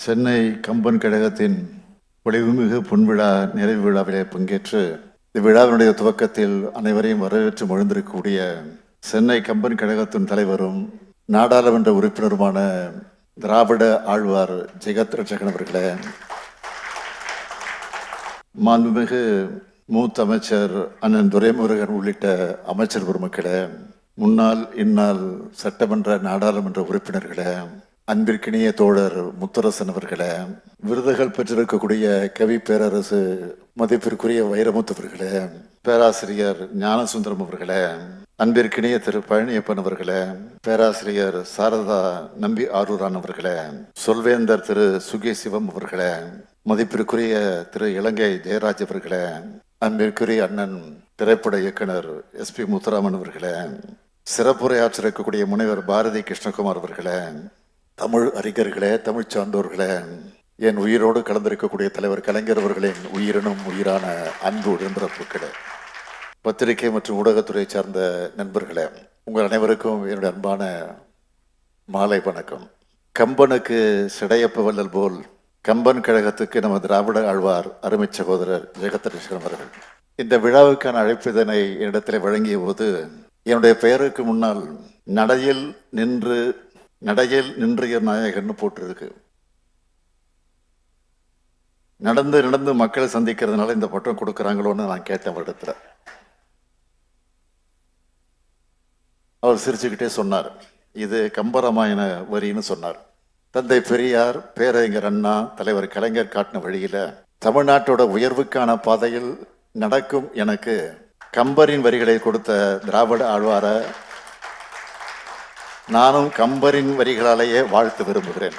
சென்னை கம்பன் கழகத்தின் பொலிவுமிகு பொன்விழா நிறைவு விழாவிலே பங்கேற்று இவ்விழாவினுடைய துவக்கத்தில் அனைவரையும் வரவேற்று மகிழ்ந்திருக்கக்கூடிய சென்னை கம்பன் கழகத்தின் தலைவரும் நாடாளுமன்ற உறுப்பினருமான திராவிட ஆழ்வார் ஜெகத் ரட்சகன் அவர்களே, மாண்புமிகு மூத்த அமைச்சர் அண்ணன் துரைமுருகன் உள்ளிட்ட அமைச்சர் பெருமக்களே, முன்னாள் இந்நாள் சட்டமன்ற நாடாளுமன்ற உறுப்பினர்களே, அன்பிற்கினிய தோழர் முத்தரசன் அவர்களே, விருதுகள் பெற்றிருக்கக்கூடிய கவி பேரரசு மதிப்பிற்குரிய வைரமுத்து அவர்களே, பேராசிரியர் ஞானசுந்தரம் அவர்களே, அன்பிற்கினிய திரு பழனியப்பன் அவர்களே, பேராசிரியர் சாரதா நம்பி ஆரூரான் அவர்களே, சொல்வேந்தர் திரு சுகி சிவம் அவர்களே, மதிப்பிற்குரிய திரு இலங்கை ஜெயராஜ் அவர்களே, அன்பிற்குரிய அண்ணன் திரைப்பட இயக்குனர் SP முத்துராமன் அவர்களே, சிறப்புரையாற்றிருக்கக்கூடிய முனைவர் பாரதி கிருஷ்ணகுமார் அவர்களே, தமிழ் அறிஞர்களே, தமிழ் சான்றோர்களே, என் உயிரோடு கலந்திருக்கக்கூடிய தலைவர் கலைஞர் அவர்களின் உயிரினும் உயிரான அன்பு உடன்பிறப்புகளே, பத்திரிகை மற்றும் ஊடகத்துறை சார்ந்த நண்பர்களே, உங்கள் அனைவருக்கும் என்னுடைய அன்பான மாலை வணக்கம். கம்பனுக்கு சிடையப்ப வள்ளல் போல் கம்பன் கழகத்துக்கு நமது திராவிட ஆழ்வார் அருமை சகோதரர் ஜெகத் ரட்சகன் அவர்கள் இந்த விழாவுக்கான அழைப்பிதனை என்னிடத்தில் வழங்கிய போது என்னுடைய பெயருக்கு முன்னால் நடையில் நின்றிய நாயகன்னு போட்டிருக்கு. நடந்து நடந்து மக்களை சந்திக்கிறதுனால இந்த பட்டம் கொடுக்குறாங்களோன்னு நான் கேட்டேன் அவரிடத்துல. அவர் சிரிச்சுக்கிட்டே சொன்னார், இது கம்பராமாயண வரின்னு சொன்னார். தந்தை பெரியார், பேரறிஞர் அண்ணா, தலைவர் கலைஞர் காட்டின வழியில தமிழ்நாட்டோட உயர்வுக்கான பாதையில் நடக்கும் எனக்கு கம்பரின் வரிகளை கொடுத்த திராவிட ஆழ்வார நானும் கம்பரின் வரிகளாலேயே வாழ்த்து விரும்புகிறேன்.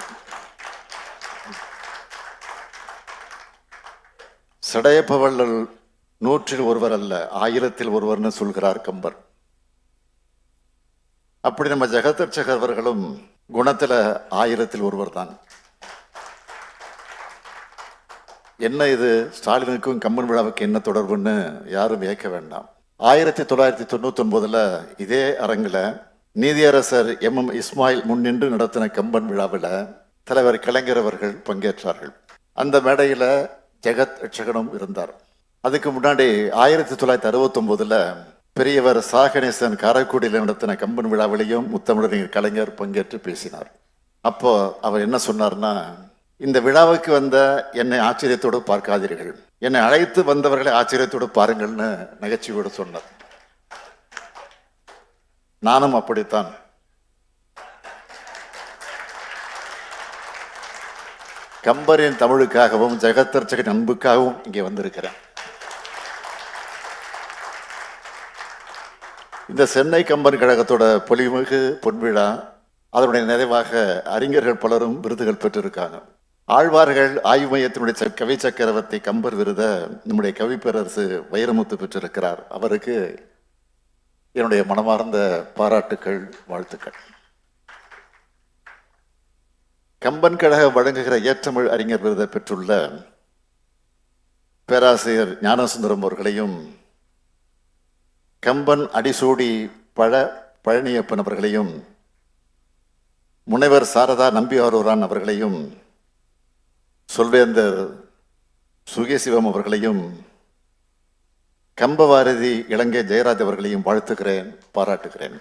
சிடையப்ப வள்ளல் 100-ல் ஒருவர் அல்ல, 1000-ல் ஒருவர்னு சொல்கிறார் கம்பர். அப்படி நம்ம ஜெகத் ரட்சகர் அவர்களும் குணத்துல 1000-ல் ஒருவர் தான். என்ன இது ஸ்டாலினுக்கும் கம்பன் விழாவுக்கு என்ன தொடர்புன்னு யாரும் வியக்க வேண்டாம். 1999 இதே அரங்கில் நீதியரசர் MM இஸ்மாயில் முன்னின்று நடத்தின கம்பன் விழாவில் தலைவர் கலைஞர் அவர்கள் பங்கேற்றார்கள். அந்த மேடையில் ஜெகத் ரட்சகனும் இருந்தார். அதுக்கு முன்னாடி 1969 பெரியவர் சாகணேசன் காரைக்குடியில் நடத்தின கம்பன் விழாவிலையும் முத்தமிழறிஞர் கலைஞர் பங்கேற்று பேசினார். அப்போ அவர் என்ன சொன்னார்னா, இந்த விழாவுக்கு வந்த என்னை ஆச்சரியத்தோடு பார்க்காதீர்கள், என்னை அழைத்து வந்தவர்களை ஆச்சரியத்தோடு பாருங்கள்னு நகைச்சுவையோடு சொன்னார். நானும் அப்படித்தான். கம்பரின் தமிழுக்காகவும் ஜெகத் ரட்சகன் அன்புக்காகவும் இங்கே வந்திருக்கிறேன். இந்த சென்னை கம்பன் கழகத்தோட பொலிமிகு பொன்விழா, அதனுடைய நிறைவாக அறிஞர்கள் பலரும் விருதுகள் பெற்றிருக்காங்க. ஆழ்வார்கள் ஆய்வு மையத்தினுடைய கவி சக்கரவர்த்தி கம்பர் விருதை நம்முடைய கவி பேரரசு வைரமுத்து பெற்றிருக்கிறார். அவருக்கு என்னுடைய மனமார்ந்த பாராட்டுக்கள், வாழ்த்துக்கள். கம்பன் கழகம் வழங்குகிற ஏற்றமிழ் அறிஞர் விருதை பெற்றுள்ள பேராசிரியர் ஞானசுந்தரம் அவர்களையும், கம்பன் அடிசூடி பழனியப்பன் அவர்களையும், முனைவர் சாரதா நம்பி ஆரூரான் அவர்களையும், சொல்வேந்தர் சுகி சிவம் அவர்களையும், கம்பவாரதி இலங்கை ஜெயராஜ் அவர்களையும் வாழ்த்துகிறேன், பாராட்டுகிறேன்.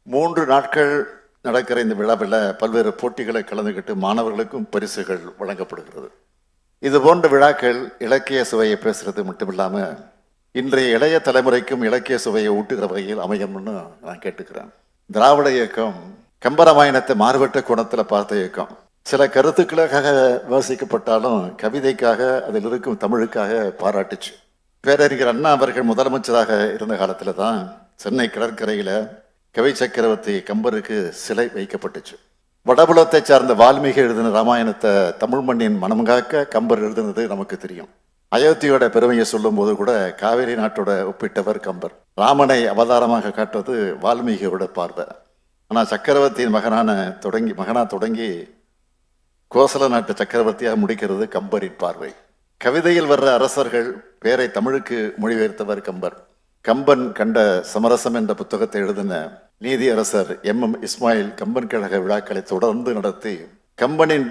3 நாட்கள் நடக்கிற இந்த விழாவில் பல்வேறு போட்டிகளை கலந்துக்கிட்டு மாணவர்களுக்கும் பரிசுகள் வழங்கப்படுகிறது. இது போன்ற விழாக்கள் இலக்கிய சுவையை பேசுறது மட்டுமில்லாம இன்றைய இளைய தலைமுறைக்கும் இலக்கிய சுவையை ஊட்டுகிற வகையில் அமையணும்னு நான் கேட்டுக்கிறேன். திராவிட இயக்கம் கம்பராமாயணத்தை மாறுபட்ட கோணத்தில் பார்த்த இயக்கம். சில கருத்துக்களுக்காக விமர்சிக்கப்பட்டாலும் கவிதைக்காக, அதில் இருக்கும் தமிழுக்காக பாராட்டுச்சு. பேரறிஞர் அண்ணா அவர்கள் முதலமைச்சராக இருந்த காலத்தில் தான் சென்னை கடற்கரையில் கவி சக்கரவர்த்தி கம்பருக்கு சிலை வைக்கப்பட்டுச்சு. வடபுலத்தை சார்ந்த வால்மீகி எழுதின ராமாயணத்தை தமிழ் மண்ணின் மனம் காக்க கம்பர் எழுதினது நமக்கு தெரியும். அயோத்தியோட பெருமையை சொல்லும் போது கூட காவேரி நாட்டோட ஒப்பிட்டவர் கம்பர். ராமனை அவதாரமாக காட்டுவது வால்மீகியோட பார்வை. ஆனால் சக்கரவர்த்தியின் மகனா தொடங்கி கோசல நாட்டு சக்கரவர்த்தியாக முடிக்கிறது கம்பரின் பார்வை. கவிதையில் வர்ற அரசர்கள் பேரை தமிழுக்கு மொழிபெயர்த்தவர் கம்பர். கம்பன் கண்ட சமரசம் என்ற புத்தகத்தை எழுதின நீதியரசர் எம் இஸ்மாயில் கம்பன் கழக விழாக்களை தொடர்ந்து நடத்தி கம்பனின்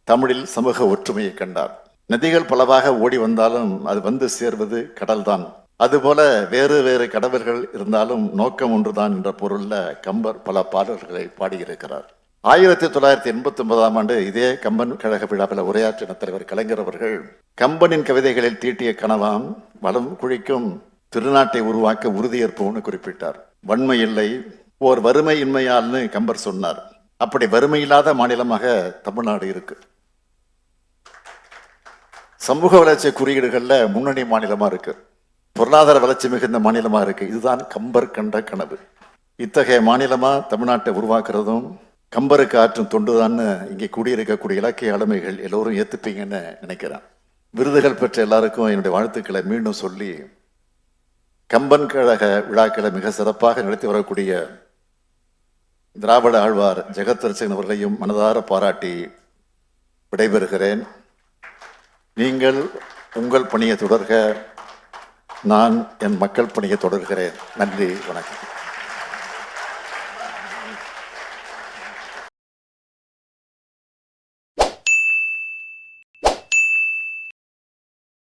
தமிழில் சமூக ஒற்றுமையை கண்டார். நதிகள் பலவாக ஓடி வந்தாலும் அது வந்து சேர்வது கடல்தான். அதுபோல வேறு வேறு கடவுள்கள் இருந்தாலும் நோக்கம் ஒன்றுதான் என்ற பொருள்ல கம்பர் பல பாடல்களை பாடியிருக்கிறார். 1989ஆம் ஆண்டு இதே கம்பன் கழக விழாவில் உரையாற்றின தலைவர் கலைஞர் அவர்கள் கம்பனின் கவிதைகளில் தீட்டிய கனவாம் வளம் குழிக்கும் திருநாட்டை உருவாக்க உறுதியேற்போம்னு குறிப்பிட்டார். வன்மை இல்லை, ஓர் வறுமை இன்மையால்னு கம்பர் சொன்னார். அப்படி வறுமை இல்லாத மாநிலமாக தமிழ்நாடு இருக்கு. சமூக வளர்ச்சி குறியீடுகள்ல முன்னணி மாநிலமா இருக்கு. பொருளாதார வளர்ச்சி மிகுந்த மாநிலமா இருக்கு. இதுதான் கம்பர் கண்ட கனவு. இத்தகைய மாநிலமா தமிழ்நாட்டை உருவாக்குறதும் கம்பருக்கு ஆற்றும் தொண்டுதான்னு இங்கே கூடியிருக்கக்கூடிய இலக்கிய ஆளுமைகள் எல்லோரும் ஏத்துப்பீங்கன்னு நினைக்கிறேன். விருதுகள் பெற்ற எல்லாருக்கும் என்னுடைய வாழ்த்துக்களை மீண்டும் சொல்லி, கம்பன் கழக விழாக்களை மிக சிறப்பாக நடத்தி வரக்கூடிய திராவிட ஆழ்வார் ஜெகத்ரட்சகன் அவர்களையும் மனதார பாராட்டி விடைபெறுகிறேன். நீங்கள் உங்கள் பணியை தொடர்க, நான் என் மக்கள் பணியை தொடர்கிறேன். நன்றி, வணக்கம்.